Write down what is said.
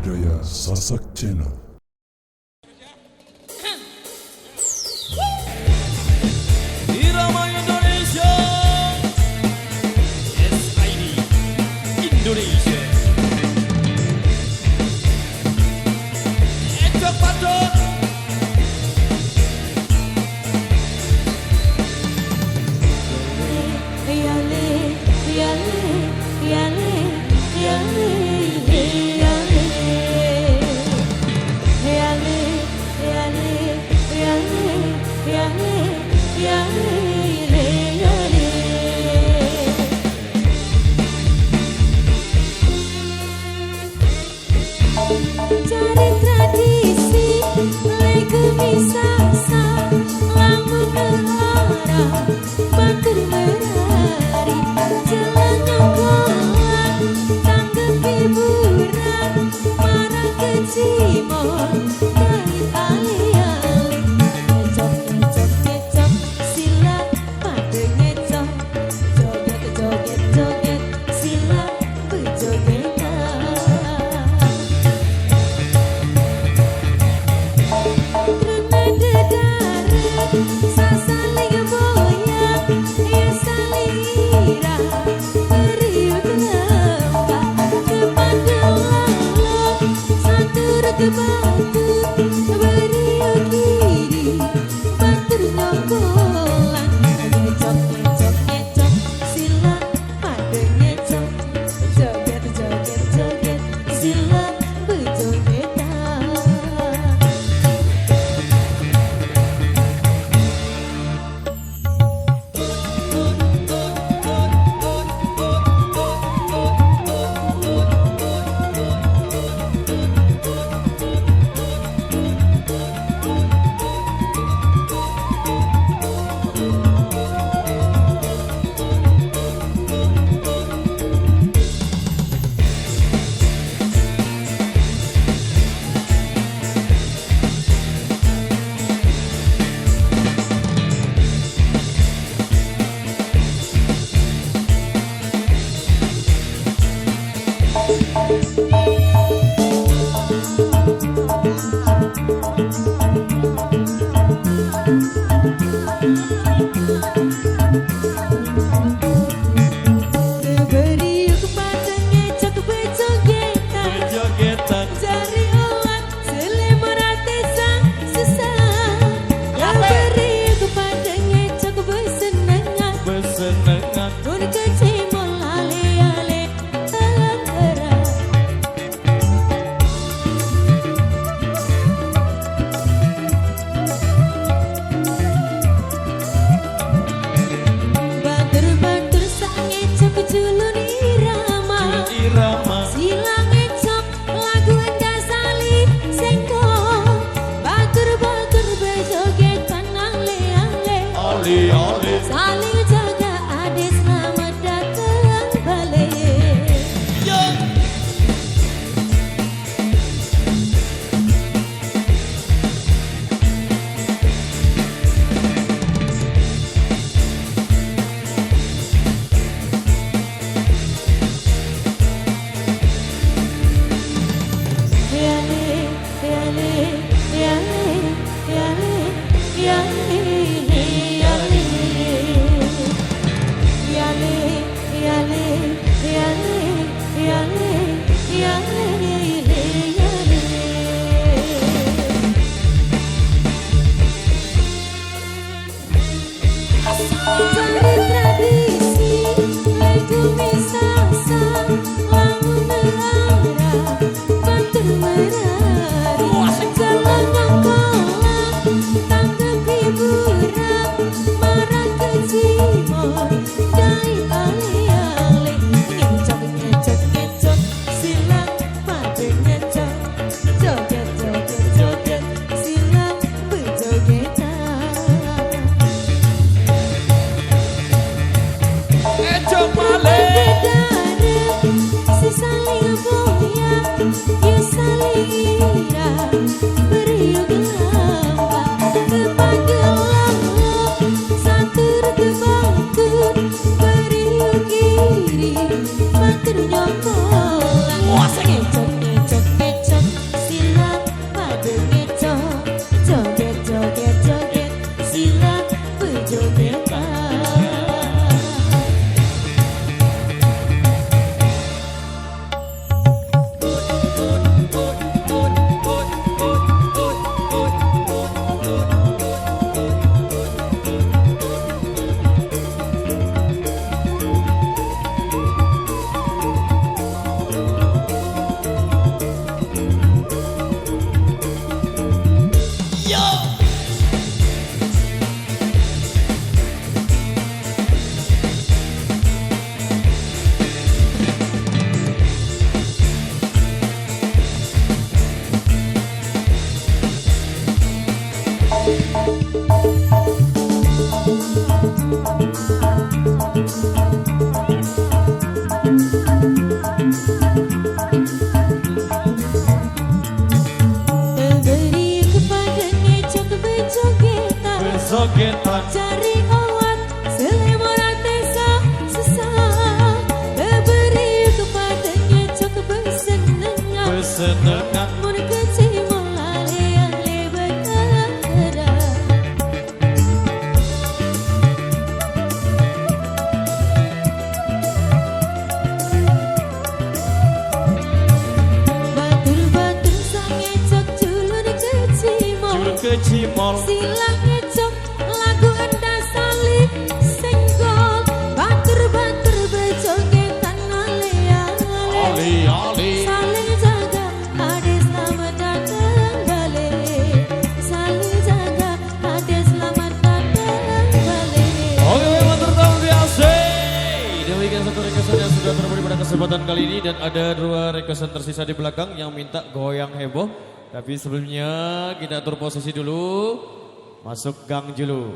budaya Sasak Channel. Irama Indonesia, SID Indonesia. Ejok Patut. Cari tradisi, lagu misasa, lamun ngelora, batur merari, jalan nyonggolan, tanggep hiburan, marang kecimon, kait ali-ali, ngecok, sila pada ngecok, joget, sila berjogetan. Sasaling boyang, ya saling ira, periuk lembah, kepandelang lok, satur ke batu, beriuk kiri, batur nyonggolan, ngecok, sila pada ngecok, joget, sila berjogetan. Beriuk pada ngecok berjogetan, jari olah selemur hati sang susah. Beriuk pada ngecok bersenengan, pun kecimol ale-ale alam berat. Batur sang ngecok julun irama, sila ngecok lagu endah sali sengkong. Batur berjogetan ale-ale, saling jaga ade selamat datang balik. jogetan cari awat selimut desa susah beri kepadanya cok bersenengan bersenengan mun kecil mulai yang lebih kera batur-batur sange cok julur kecimol kecimol silang ngecok lagu endah sali senggol batur-batur berjogetan ale-ale ali saling jaga ade selamat datang balik saling jaga ade selamat datang balik. Oke, matur nuwun biasa. Demikian satu requestan yang sudah terberi pada kesempatan kali ini dan ada 2 requestan tersisa di belakang yang minta goyang heboh. Tapi sebelumnya kita atur posisi dulu, masuk gang dulu.